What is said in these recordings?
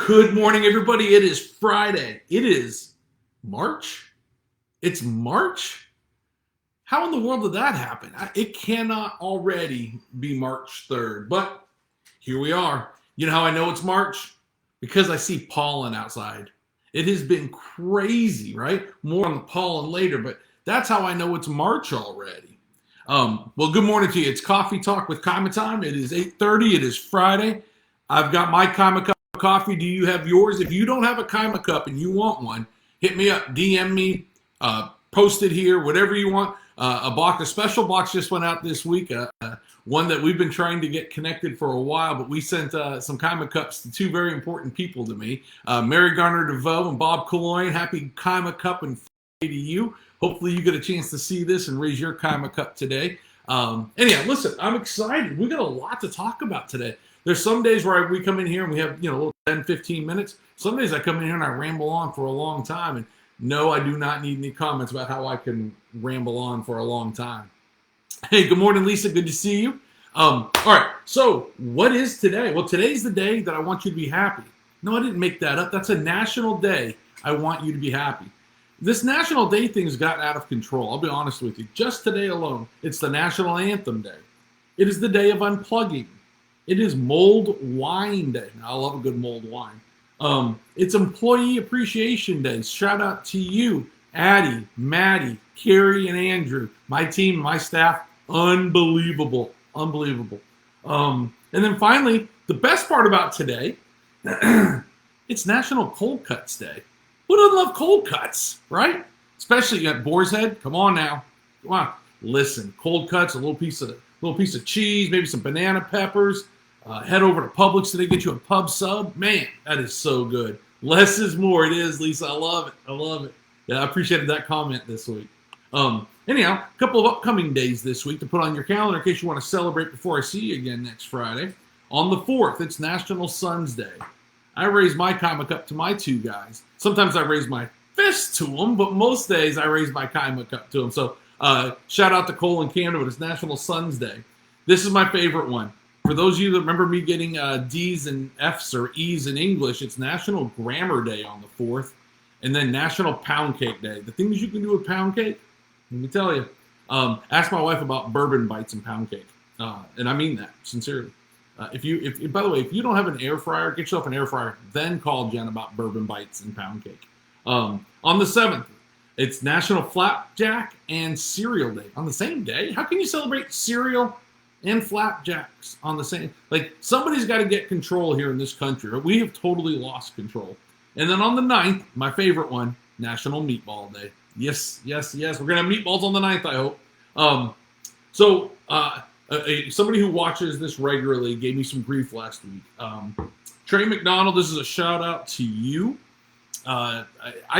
Good morning, everybody. It is Friday. It is March. It's March? How in the world did that happen? It cannot already be March 3rd, but here we are. You know how I know it's March? Because I see pollen outside. It has been crazy, right? More on the pollen later, but that's how I know it's March already. Well, good morning to you. It's Coffee Talk with Kima time. It is 8:30. It is Friday. I've got my Kima cup of coffee. Do you have yours? If you don't have a Kima cup and you want one, hit me up, DM me, post it here, whatever you want. A special box just went out this week. One that we've been trying to get connected for a while, but we sent some Kima cups to two very important people to me, Mary Garner DeVoe and Bob Colloyne. Happy Kima cup and Friday to you. Hopefully you get a chance to see this and raise your Kima cup today. Anyhow, listen, I'm excited. We got a lot to talk about today. There's some days where we come in here and we have, a little 10, 15 minutes. Some days I come in here and I ramble on for a long time. And no, I do not need any comments about how I can ramble on for a long time. Hey, good morning, Lisa. Good to see you. All right. So what is today? Well, today's the day that I want you to be happy. No, I didn't make that up. That's a national day. I want you to be happy. This National Day thing's gotten out of control. I'll be honest with you. Just today alone, it's the National Anthem Day. It is the day of unplugging. It is Mulled Wine Day. I love a good mulled wine. It's Employee Appreciation Day. Shout out to you, Addie, Maddie, Carrie, and Andrew. My team, my staff, unbelievable. Unbelievable. And then finally, the best part about today, it's National Cold Cuts Day. Who doesn't love cold cuts, right? Especially at Boar's Head. Come on now. Come on. Listen, cold cuts, a little piece of cheese, maybe some banana peppers. Head over to Publix today, get you a pub sub. Man, that is so good. Less is more. It is, Lisa. I love it. I love it. Yeah, I appreciated that comment this week. Anyhow, a couple of upcoming days this week to put on your calendar in case you want to celebrate before I see you again next Friday. On the 4th, it's National Sons Day. I raise my Kima cup to my two guys. Sometimes I raise my fist to them, but most days I raise my Kima cup to them. So shout out to Cole and Canada, but it's National Sons Day. This is my favorite one. For those of you that remember me getting D's and F's or E's in English, it's National Grammar Day on the 4th, and then National Pound Cake Day. The things you can do with pound cake, let me tell you. Ask my wife about bourbon bites and pound cake, and I mean that sincerely. If by the way, if you don't have an air fryer, get yourself an air fryer. Then call Jen about bourbon bites and pound cake. On the 7th, it's National Flapjack and Cereal Day on the same day. How can you celebrate cereal and flapjacks on the same? Like, somebody's got to get control here in this country. We have totally lost control. And then on the 9th, my favorite one, National Meatball Day. Yes. We're gonna have meatballs on the 9th, I hope. Somebody who watches this regularly gave me some grief last week. Trey McDonald, this is a shout out to you. I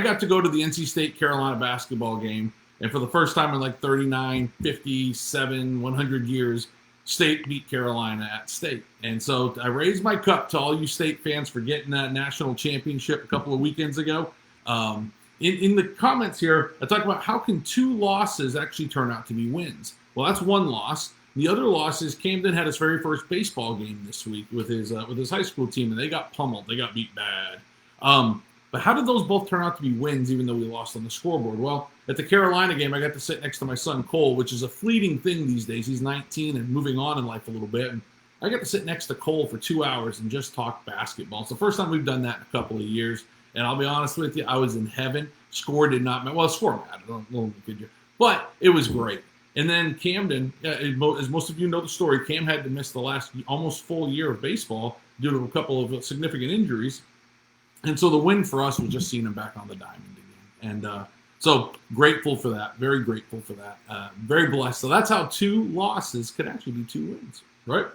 got to go to the NC State Carolina basketball game, and for the first time in like 39, 57, 100 years, State beat Carolina at State. And so I raised my cup to all you State fans for getting that national championship a couple of weekends ago. In the comments here, I talk about how can two losses actually turn out to be wins. Well, that's one loss. The other loss is Camden had his very first baseball game this week with his high school team, and they got pummeled. They got beat bad. But how did those both turn out to be wins, even though we lost on the scoreboard? Well, at the Carolina game, I got to sit next to my son Cole, which is a fleeting thing these days. He's 19 and moving on in life a little bit. And I got to sit next to Cole for 2 hours and just talk basketball. It's the first time we've done that in a couple of years. And I'll be honest with you, I was in heaven. Score did not matter. Well, score mattered, but it was great. And then Camden, as most of you know the story, Cam had to miss the last almost full year of baseball due to a couple of significant injuries. And so the win for us was just seeing him back on the diamond again. And so grateful for that. Very grateful for that. Very blessed. So that's how two losses could actually be two wins, right?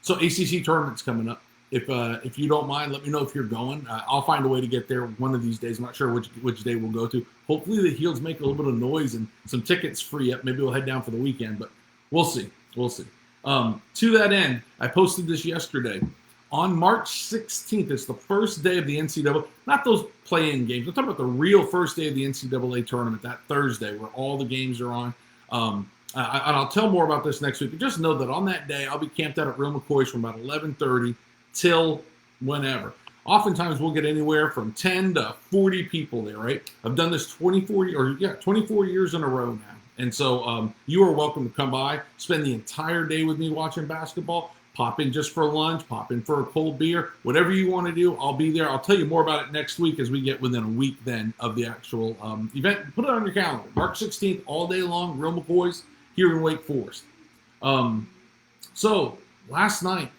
So ACC tournament's coming up. If you don't mind, let me know if you're going. I'll find a way to get there one of these days. I'm not sure which day we'll go to. Hopefully the Heels make a little bit of noise and some tickets free up. Maybe we'll head down for the weekend, but we'll see. To that end, I posted this yesterday. On March 16th, it's the first day of the NCAA, not those play-in games. I'm talking about the real first day of the NCAA tournament, that Thursday where all the games are on. And I'll tell more about this next week. But just know that on that day, I'll be camped out at Real McCoy's from about 11:30 till whenever. Oftentimes we'll get anywhere from 10 to 40 people there, right? I've done this 24 years in a row now. And so you are welcome to come by, spend the entire day with me watching basketball, pop in just for lunch, pop in for a cold beer, whatever you want to do, I'll be there. I'll tell you more about it next week as we get within a week then of the actual event. Put it on your calendar. March 16th, all day long, Real McCoys here in Wake Forest. So last night,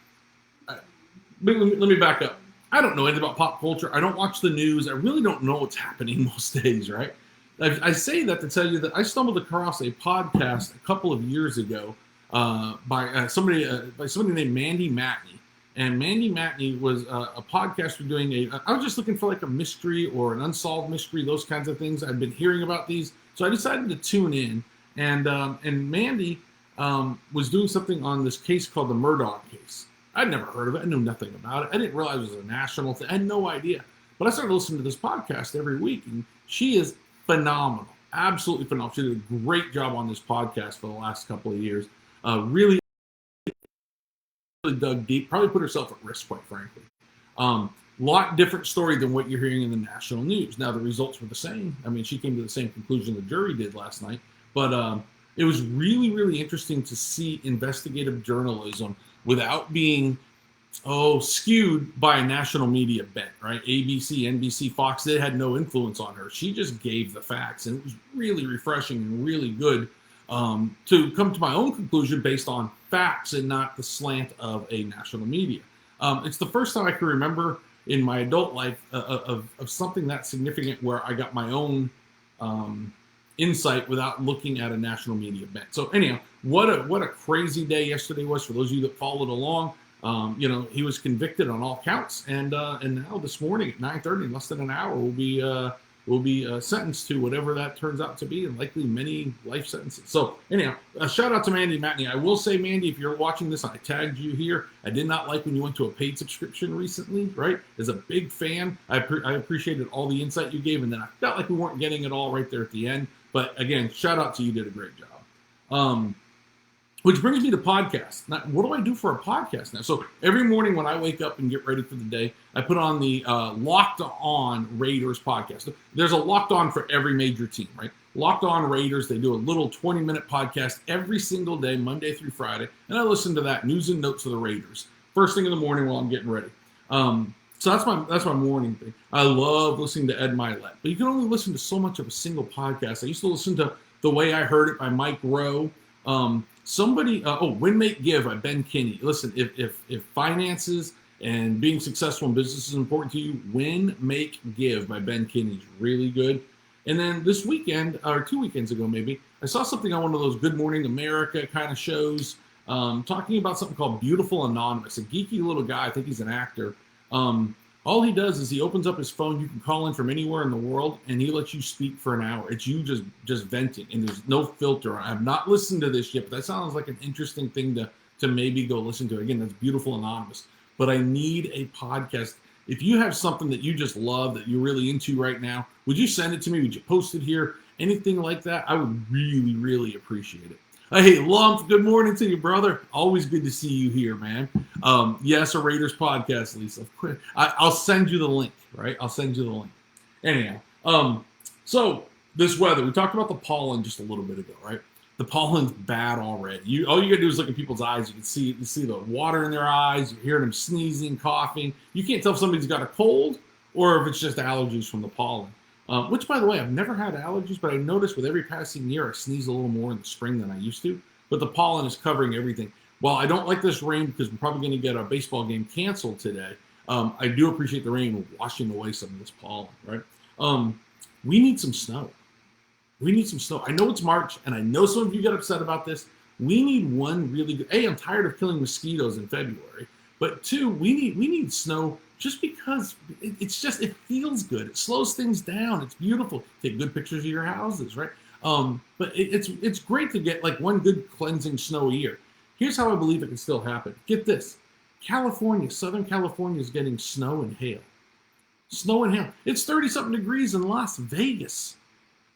let me back up. I don't know anything about pop culture. I don't watch the news. I really don't know what's happening most days, right? I say that to tell you that I stumbled across a podcast a couple of years ago by somebody named Mandy Matney. And Mandy Matney was a podcaster doing I was just looking for like a mystery or an unsolved mystery, those kinds of things. I've been hearing about these. So I decided to tune in. And Mandy was doing something on this case called the Murdaugh case. I'd never heard of it. I knew nothing about it. I didn't realize it was a national thing. I had no idea. But I started listening to this podcast every week, and she is phenomenal, absolutely phenomenal. She did a great job on this podcast for the last couple of years. Really dug deep, probably put herself at risk, quite frankly. Lot different story than what you're hearing in the national news. Now, the results were the same. I mean, she came to the same conclusion the jury did last night. But it was really, really interesting to see investigative journalism without being skewed by a national media bent, right? ABC, NBC, Fox, they had no influence on her. She just gave the facts, and it was really refreshing and really good to come to my own conclusion based on facts and not the slant of a national media. It's the first time I can remember in my adult life of something that significant where I got my own insight without looking at a national media bent. So anyhow, what a crazy day yesterday was for those of you that followed along. He was convicted on all counts, and now this morning at 9:30, in less than an hour, will be sentenced to whatever that turns out to be, and likely many life sentences. So anyhow, a shout out to Mandy Matney. I will say, Mandy, if you're watching this, I tagged you here. I did not like when you went to a paid subscription recently, right? As a big fan, I appreciated all the insight you gave, and then I felt like we weren't getting it all right there at the end. But again, shout out to you, did a great job. Which brings me to podcasts. Now, what do I do for a podcast now? So every morning when I wake up and get ready for the day, I put on the Locked On Raiders podcast. There's a Locked On for every major team, right? Locked On Raiders, they do a little 20-minute podcast every single day, Monday through Friday, and I listen to that, news and notes of the Raiders, first thing in the morning while I'm getting ready. So that's my morning thing. I love listening to Ed Milet, but you can only listen to so much of a single podcast. I used to listen to The Way I Heard It by Mike Rowe. Win, Make, Give by Ben Kinney. Listen, if finances and being successful in business is important to you, Win, Make, Give by Ben Kinney is really good. And then this weekend, or 2 weekends ago maybe, I saw something on one of those Good Morning America kind of shows, talking about something called Beautiful Anonymous. A geeky little guy, I think he's an actor. All he does is he opens up his phone. You can call in from anywhere in the world, and he lets you speak for an hour. It's you just venting, and there's no filter. I have not listened to this yet, but that sounds like an interesting thing to maybe go listen to. Again, that's Beautiful Anonymous. But I need a podcast. If you have something that you just love, that you're really into right now, would you send it to me? Would you post it here? Anything like that? I would really, really appreciate it. Hey, Lump, good morning to you, brother. Always good to see you here, man. Yes, a Raiders podcast, Lisa. I'll send you the link, right? I'll send you the link. Anyhow, so this weather, we talked about the pollen just a little bit ago, right? The pollen's bad already. All you gotta do is look at people's eyes. You can see the water in their eyes. You're hearing them sneezing, coughing. You can't tell if somebody's got a cold or if it's just allergies from the pollen. Which, by the way, I've never had allergies, but I noticed with every passing year, I sneeze a little more in the spring than I used to. But the pollen is covering everything. While I don't like this rain because we're probably going to get our baseball game canceled today, I do appreciate the rain washing away some of this pollen, right? We need some snow. We need some snow. I know it's March, and I know some of you get upset about this. We need one really good. I'm tired of killing mosquitoes in February. But two, we need snow just because it feels good. It slows things down. It's beautiful. Take good pictures of your houses, right? But it's great to get like one good cleansing snow a year. Here's how I believe it can still happen. Get this. California, Southern California is getting snow and hail. Snow and hail. It's 30-something degrees in Las Vegas.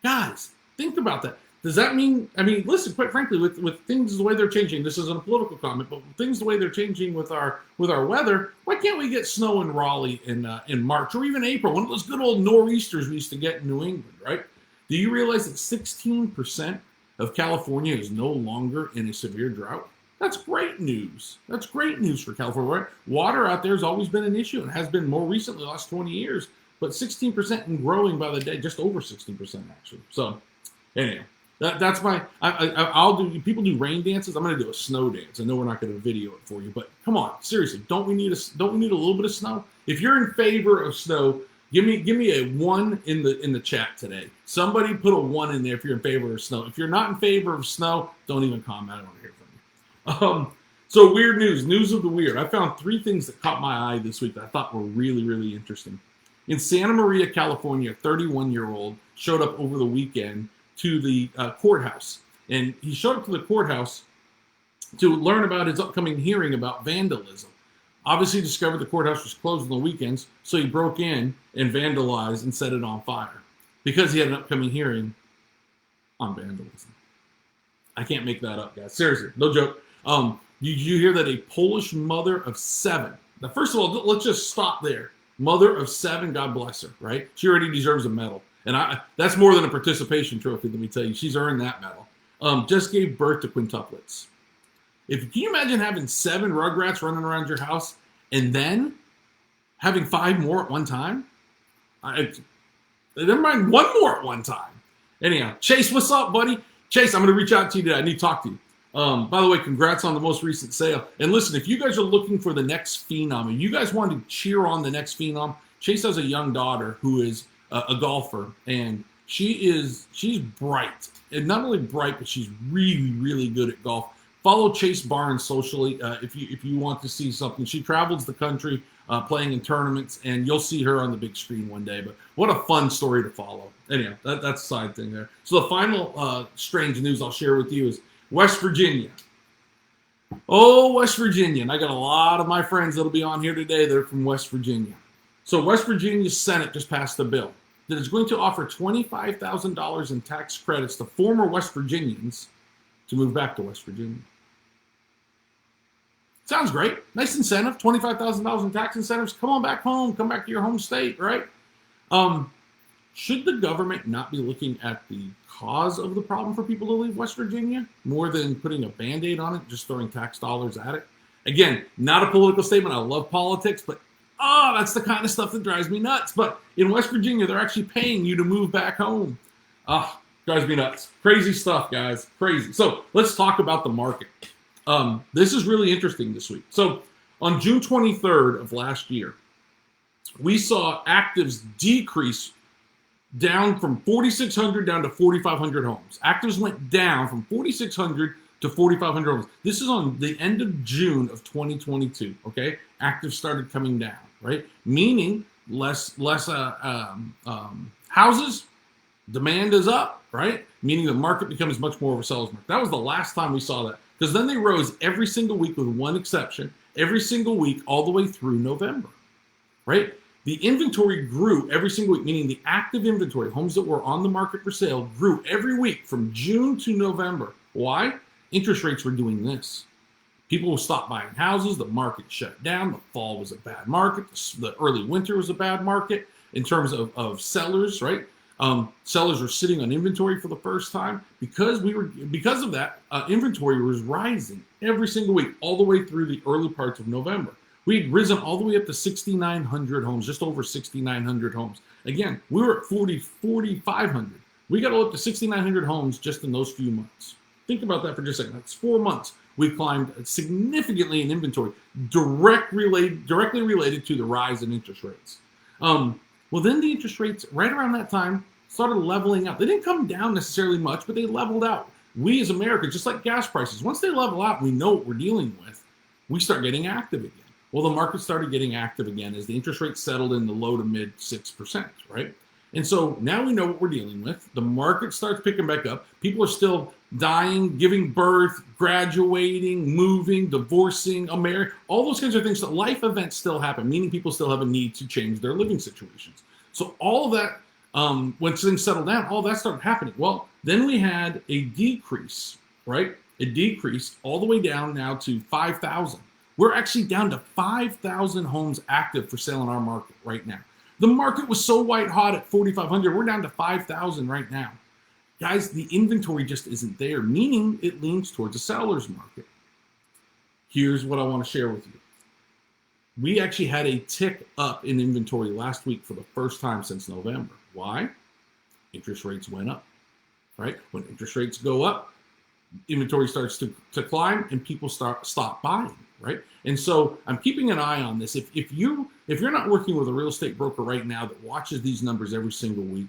Guys, think about that. Does that mean, I mean, listen, quite frankly, with things the way they're changing, this isn't a political comment, but things the way they're changing with our weather, why can't we get snow in Raleigh in March or even April? One of those good old nor'easters we used to get in New England, right? Do you realize that 16% of California is no longer in a severe drought? That's great news. That's great news for California, right? Water out there has always been an issue and has been more recently, the last 20 years, but 16% and growing by the day, just over 16% actually. So anyhow, that's my, I'll do, people do rain dances. I'm going to do a snow dance. I know we're not going to video it for you, but come on, seriously, don't we need a little bit of snow? If you're in favor of snow, give me a 1 in the chat today. Somebody put a 1 in there if you're in favor of snow. If you're not in favor of snow, don't even comment. I don't want to hear from you. So weird news of the weird. I found 3 things that caught my eye this week that I thought were really, really interesting. In Santa Maria, California, a 31-year-old showed up over the weekend to the courthouse. And he showed up to the courthouse to learn about his upcoming hearing about vandalism. Obviously discovered the courthouse was closed on the weekends, so he broke in and vandalized and set it on fire because he had an upcoming hearing on vandalism. I can't make that up, guys. Seriously, no joke. Did you hear that a Polish mother of 7? Now, first of all, let's just stop there. Mother of 7, God bless her, right? She already deserves a medal. And that's more than a participation trophy, let me tell you. She's earned that medal. Just gave birth to quintuplets. Can you imagine having 7 Rugrats running around your house and then having 5 more at one time? Never mind, 1 more at one time. Anyhow, Chase, what's up, buddy? Chase, I'm going to reach out to you today. I need to talk to you. By the way, congrats on the most recent sale. And listen, if you guys are looking for the next phenom, and you guys want to cheer on the next phenom, Chase has a young daughter who is a golfer, and she's bright. And not only bright, but she's really, really good at golf. Follow Chase Barnes socially if you want to see something. She travels the country playing in tournaments, and you'll see her on the big screen one day. But what a fun story to follow. Anyhow, that's a side thing there. So the final strange news I'll share with you is West Virginia. Oh, West Virginia. And I got a lot of my friends that'll be on here today that are from West Virginia. So West Virginia's Senate just passed a bill that is going to offer $25,000 in tax credits to former West Virginians to move back to West Virginia. Sounds great. Nice incentive. $25,000 in tax incentives. Come on back home. Come back to your home state, right? Should the government not be looking at the cause of the problem for people to leave West Virginia more than putting a Band-Aid on it, just throwing tax dollars at it? Again, not a political statement. I love politics, but that's the kind of stuff that drives me nuts. But in West Virginia, they're actually paying you to move back home. Drives me nuts. Crazy stuff, guys. Crazy. So let's talk about the market. This is really interesting this week. So on June 23rd of last year, we saw actives decrease down from 4,600 down to 4,500 homes. Actives went down from 4,600 to 4,500 homes. This is on the end of June of 2022, okay? Actives started coming down, right? Meaning less houses, demand is up, right? Meaning the market becomes much more of a seller's market. That was the last time we saw that, because then they rose every single week with one exception, every single week all the way through November, right? The inventory grew every single week, meaning the active inventory, homes that were on the market for sale, grew every week from June to November. Why? Interest rates were doing this. People will stop buying houses. The market shut down. The fall was a bad market. The early winter was a bad market in terms of sellers, right? Sellers were sitting on inventory for the first time because of that. Inventory was rising every single week, all the way through the early parts of November. We had risen all the way up to 6,900 homes, just over 6,900 homes. Again, we were at 4,500. We got up to 6,900 homes just in those few months. Think about that for just a second. That's 4 months. We climbed significantly in inventory, directly related to the rise in interest rates. Well, then the interest rates, right around that time, started leveling out. They didn't come down necessarily much, but they leveled out. We as Americans, just like gas prices, once they level out, we know what we're dealing with. We start getting active again. Well, the market started getting active again as the interest rate settled in the low to mid 6%, right? And so now we know what we're dealing with. The market starts picking back up. People are still dying, giving birth, graduating, moving, divorcing, marrying, all those kinds of things. So life events still happen, meaning people still have a need to change their living situations. So all of that Once things settled down, all that started happening. Well, then we had a decrease, right? A decrease all the way down now to 5,000. We're actually down to 5,000 homes active for sale in our market right now. The market was so white hot at 4,500. We're down to 5,000 right now. Guys, the inventory just isn't there, meaning it leans towards a seller's market. Here's what I want to share with you. We actually had a tick up in inventory last week for the first time since November. Why? Interest rates went up, right? When interest rates go up, inventory starts to climb and people stop buying, right? And so I'm keeping an eye on this. If you're not working with a real estate broker right now that watches these numbers every single week,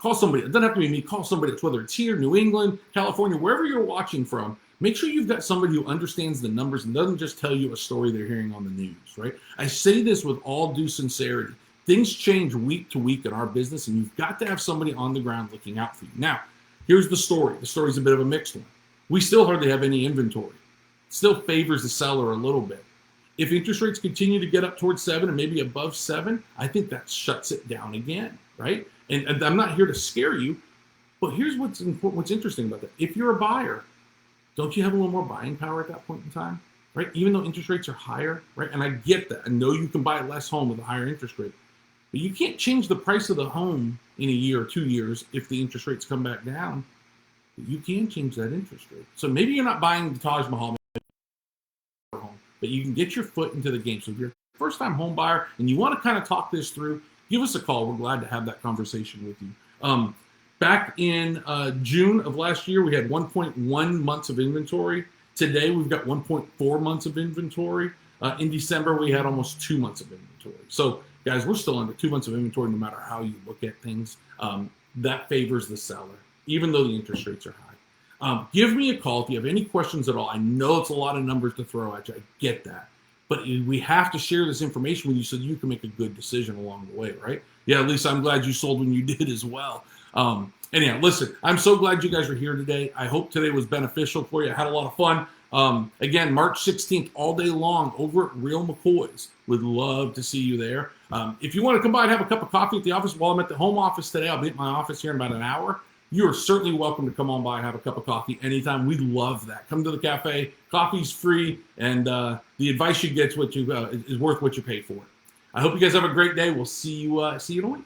call somebody. It doesn't have to be me. Call somebody. Whether it's here, New England, California, wherever you're watching from. Make sure you've got somebody who understands the numbers and doesn't just tell you a story they're hearing on the news, right? I say this with all due sincerity. Things change week to week in our business, and you've got to have somebody on the ground looking out for you. Now, here's the story. The story's a bit of a mixed one. We still hardly have any inventory. It still favors the seller a little bit. If interest rates continue to get up towards 7 and maybe above 7, I think that shuts it down again, right? And I'm not here to scare you, but here's what's important, what's interesting about that. If you're a buyer, don't you have a little more buying power at that point in time, right? Even though interest rates are higher, right? And I get that. I know you can buy less home with a higher interest rate, but you can't change the price of the home in a year or 2 years if the interest rates come back down. But you can change that interest rate. So maybe you're not buying the Taj Mahal home, but you can get your foot into the game. So if you're a first-time home buyer and you want to kind of talk this through, give us a call. We're glad to have that conversation with you. Back in June of last year, we had 1.1 months of inventory. Today, we've got 1.4 months of inventory. In December, we had almost 2 months of inventory. So, guys, we're still under 2 months of inventory no matter how you look at things. That favors the seller, even though the interest rates are high. Give me a call if you have any questions at all. I know it's a lot of numbers to throw at you. I get that. But we have to share this information with you so you can make a good decision along the way, right? Yeah, Lisa, I'm glad you sold when you did as well. Anyhow, listen, I'm so glad you guys are here today. I hope today was beneficial for you. I had a lot of fun. Again, March 16th, all day long over at Real McCoy's. Would love to see you there. If you want to come by and have a cup of coffee at the office while I'm at the home office today, I'll be at my office here in about an hour. You are certainly welcome to come on by and have a cup of coffee anytime. We love that. Come to the cafe. Coffee's free, and the advice you get is worth what you pay for. I hope you guys have a great day. We'll see you in a week.